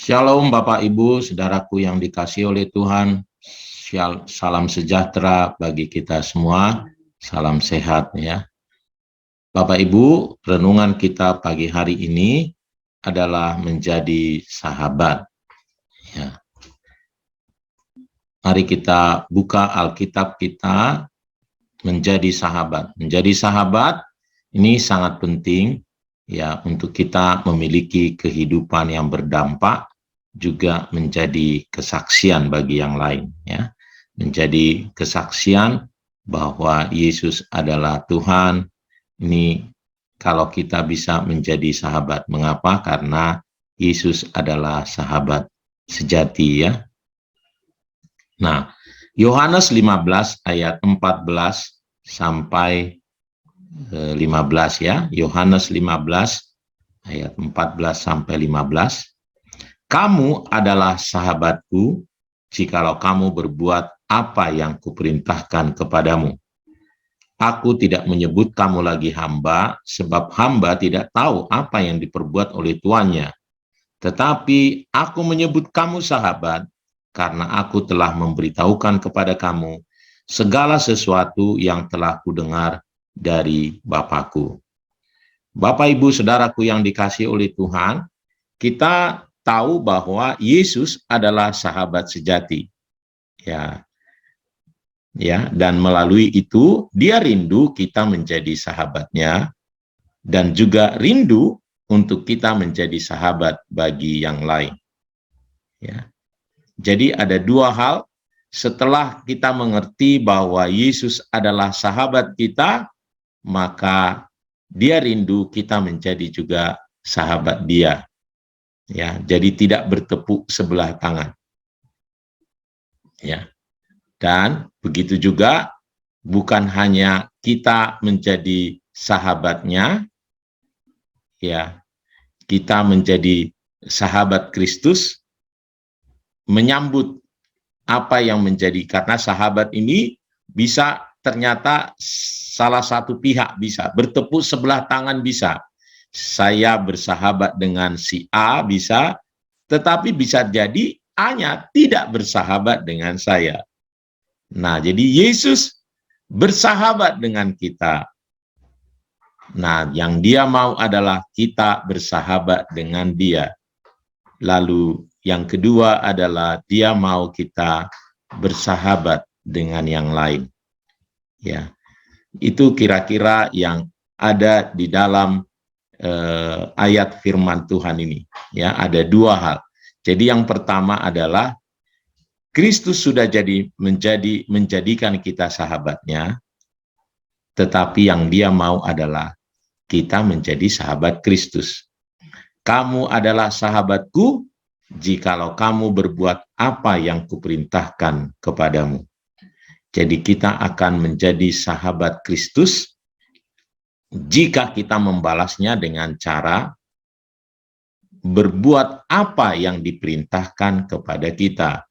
Shalom Bapak Ibu, saudaraku yang dikasihi oleh Tuhan. Salam sejahtera bagi kita semua. Salam sehat ya. Bapak Ibu, renungan kita pagi hari ini adalah menjadi sahabat. Ya. Mari kita buka Alkitab kita, menjadi sahabat. Menjadi sahabat ini sangat penting ya untuk kita memiliki kehidupan yang berdampak, juga menjadi kesaksian bagi yang lain ya. Menjadi kesaksian bahwa Yesus adalah Tuhan. Ini kalau kita bisa menjadi sahabat. Mengapa? Karena Yesus adalah sahabat sejati ya. Nah, Yohanes 15 ayat 14 sampai 15 ya. Yohanes 15 ayat 14 sampai 15. Kamu adalah sahabatku jikalau kamu berbuat apa yang kuperintahkan kepadamu. Aku tidak menyebut kamu lagi hamba, sebab hamba tidak tahu apa yang diperbuat oleh tuannya. Tetapi aku menyebut kamu sahabat, karena aku telah memberitahukan kepada kamu segala sesuatu yang telah kudengar dari Bapakku. Bapak, Ibu, Saudaraku yang dikasihi oleh Tuhan, kita tahu bahwa Yesus adalah sahabat sejati. Ya, dan melalui itu dia rindu kita menjadi sahabatnya dan juga rindu untuk kita menjadi sahabat bagi yang lain. Ya. Jadi ada dua hal, setelah kita mengerti bahwa Yesus adalah sahabat kita, maka dia rindu kita menjadi juga sahabat dia. Ya, jadi tidak bertepuk sebelah tangan. Ya. Dan begitu juga bukan hanya kita menjadi sahabatnya, ya, kita menjadi sahabat Kristus, menyambut apa yang menjadi, karena sahabat ini bisa ternyata salah satu pihak bisa, bertepuk sebelah tangan bisa. Saya bersahabat dengan si A bisa, tetapi bisa jadi A-nya tidak bersahabat dengan saya. Nah, jadi Yesus bersahabat dengan kita. Nah, yang dia mau adalah kita bersahabat dengan dia. Lalu yang kedua adalah dia mau kita bersahabat dengan yang lain. Ya, itu kira-kira yang ada di dalam ayat firman Tuhan ini. Ya, ada dua hal. Jadi yang pertama adalah Kristus sudah menjadikan kita sahabatnya, tetapi yang dia mau adalah kita menjadi sahabat Kristus. Kamu adalah sahabatku jikalau kamu berbuat apa yang kuperintahkan kepadamu. Jadi kita akan menjadi sahabat Kristus jika kita membalasnya dengan cara berbuat apa yang diperintahkan kepada kita.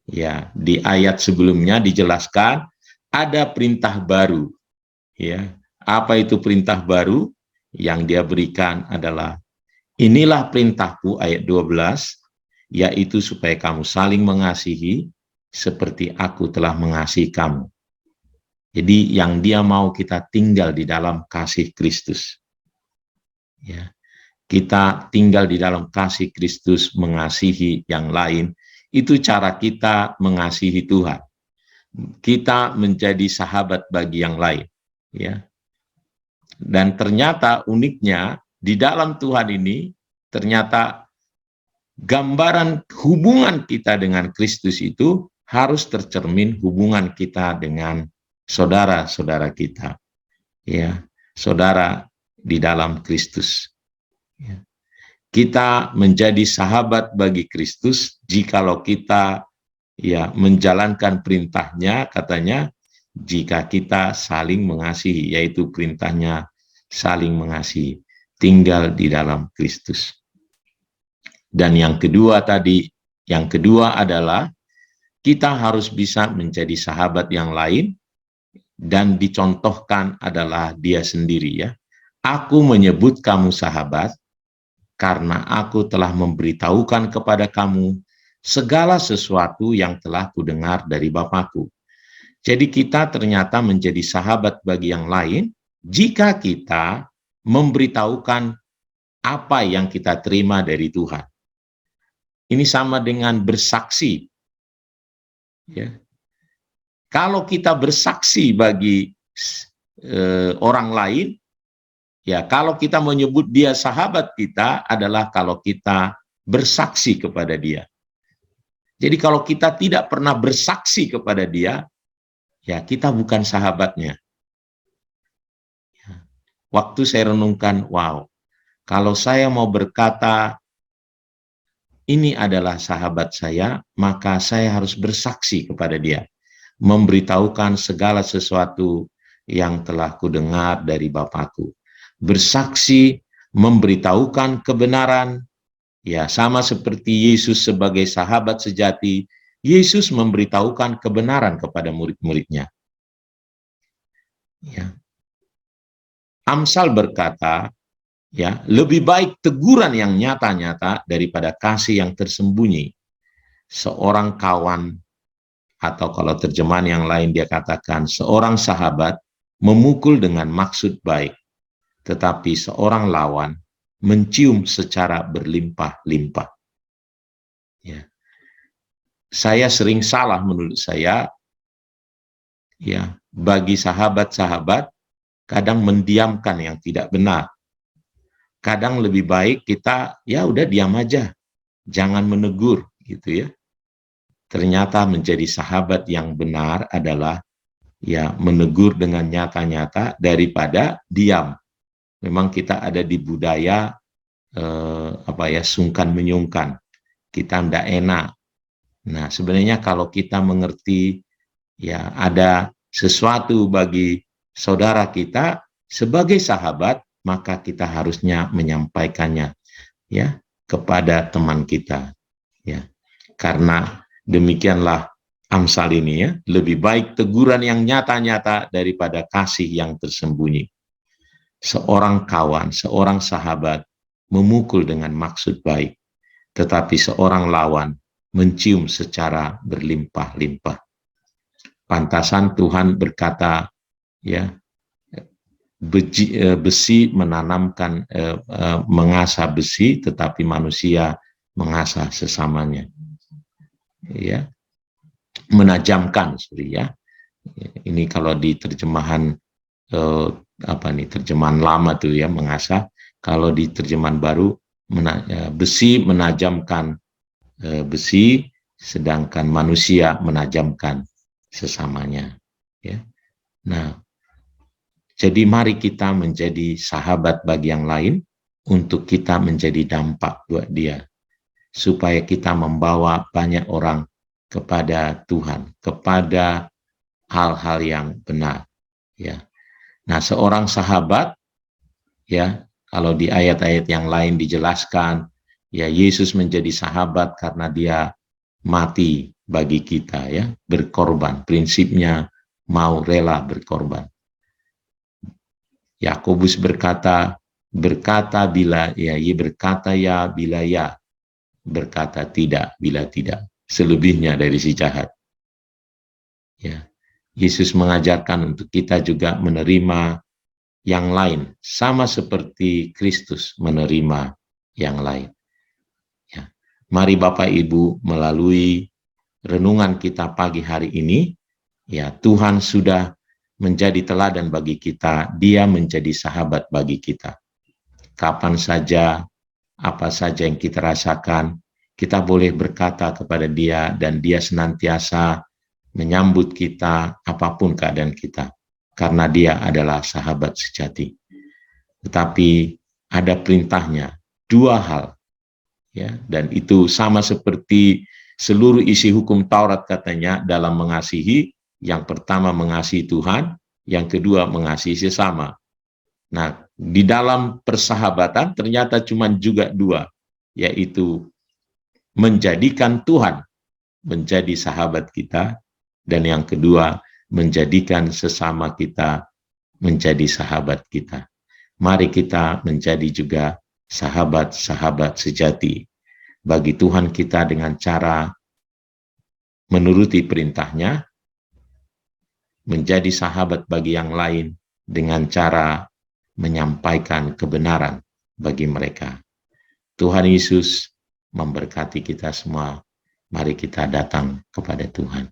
Ya, di ayat sebelumnya dijelaskan ada perintah baru. Ya, apa itu perintah baru? Yang dia berikan adalah inilah perintahku ayat 12, yaitu supaya kamu saling mengasihi seperti aku telah mengasihi kamu. Jadi yang dia mau kita tinggal di dalam kasih Kristus. Ya, kita tinggal di dalam kasih Kristus, mengasihi yang lain. Itu cara kita mengasihi Tuhan. Kita menjadi sahabat bagi yang lain. Ya. Dan ternyata uniknya di dalam Tuhan ini, ternyata gambaran hubungan kita dengan Kristus itu harus tercermin hubungan kita dengan saudara-saudara kita. Ya, saudara di dalam Kristus. Ya. Kita menjadi sahabat bagi Kristus jikalau kita ya menjalankan perintahnya, katanya jika kita saling mengasihi, yaitu perintahnya saling mengasihi, tinggal di dalam Kristus. Dan yang kedua adalah kita harus bisa menjadi sahabat yang lain, dan dicontohkan adalah dia sendiri ya. Aku menyebut kamu sahabat karena aku telah memberitahukan kepada kamu segala sesuatu yang telah kudengar dari Bapakku. Jadi kita ternyata menjadi sahabat bagi yang lain jika kita memberitahukan apa yang kita terima dari Tuhan. Ini sama dengan bersaksi. Ya. Kalau kita bersaksi bagi orang lain, ya kalau kita menyebut dia sahabat kita adalah kalau kita bersaksi kepada dia. Jadi kalau kita tidak pernah bersaksi kepada dia, ya kita bukan sahabatnya. Waktu saya renungkan, wow, kalau saya mau berkata ini adalah sahabat saya, maka saya harus bersaksi kepada dia, memberitahukan segala sesuatu yang telah kudengar dari Bapakku. Bersaksi, memberitahukan kebenaran, ya sama seperti Yesus sebagai sahabat sejati, Yesus memberitahukan kebenaran kepada murid-muridnya. Ya. Amsal berkata, ya, lebih baik teguran yang nyata-nyata daripada kasih yang tersembunyi. Seorang kawan, atau kalau terjemahan yang lain dia katakan, seorang sahabat memukul dengan maksud baik, tetapi seorang lawan mencium secara berlimpah-limpah. Ya. Saya sering salah menurut saya, ya, bagi sahabat-sahabat kadang mendiamkan yang tidak benar. Kadang lebih baik kita ya udah diam aja, jangan menegur gitu ya. Ternyata menjadi sahabat yang benar adalah ya menegur dengan nyata-nyata daripada diam. Memang kita ada di budaya sungkan menyungkan, kita ndak enak. Nah sebenarnya kalau kita mengerti ya ada sesuatu bagi saudara kita sebagai sahabat, maka kita harusnya menyampaikannya ya kepada teman kita, ya. Karena demikianlah Amsal ini ya, lebih baik teguran yang nyata-nyata daripada kasih yang tersembunyi. Seorang kawan, seorang sahabat memukul dengan maksud baik, tetapi seorang lawan mencium secara berlimpah-limpah. Pantasan Tuhan berkata, ya, besi menanamkan mengasah besi, tetapi manusia mengasah sesamanya, ya, menajamkan, ya. Ini kalau di terjemahan terjemahan lama tuh ya mengasah. Kalau di terjemahan baru besi menajamkan besi, sedangkan manusia menajamkan sesamanya, ya. Nah, jadi mari kita menjadi sahabat bagi yang lain untuk kita menjadi dampak buat dia. Supaya kita membawa banyak orang kepada Tuhan, kepada hal-hal yang benar. Ya. Nah, seorang sahabat, ya, kalau di ayat-ayat yang lain dijelaskan, ya Yesus menjadi sahabat karena dia mati bagi kita, ya, berkorban. Prinsipnya mau rela berkorban. Yakobus berkata bila ya, berkata ya bila ya, berkata tidak bila tidak, selebihnya dari si jahat. Ya, Yesus mengajarkan untuk kita juga menerima yang lain, sama seperti Kristus menerima yang lain. Ya. Mari Bapak Ibu, melalui renungan kita pagi hari ini, ya Tuhan sudah menjadi teladan bagi kita, dia menjadi sahabat bagi kita. Kapan saja, apa saja yang kita rasakan, kita boleh berkata kepada dia dan dia senantiasa menyambut kita apapun keadaan kita. Karena dia adalah sahabat sejati. Tetapi ada perintahnya, dua hal. Ya, dan itu sama seperti seluruh isi hukum Taurat katanya dalam mengasihi. Yang pertama mengasihi Tuhan, yang kedua mengasihi sesama. Nah, di dalam persahabatan ternyata cuma juga dua, yaitu menjadikan Tuhan menjadi sahabat kita, dan yang kedua menjadikan sesama kita menjadi sahabat kita. Mari kita menjadi juga sahabat-sahabat sejati bagi Tuhan kita dengan cara menuruti perintahnya, menjadi sahabat bagi yang lain dengan cara menyampaikan kebenaran bagi mereka. Tuhan Yesus memberkati kita semua. Mari kita datang kepada Tuhan.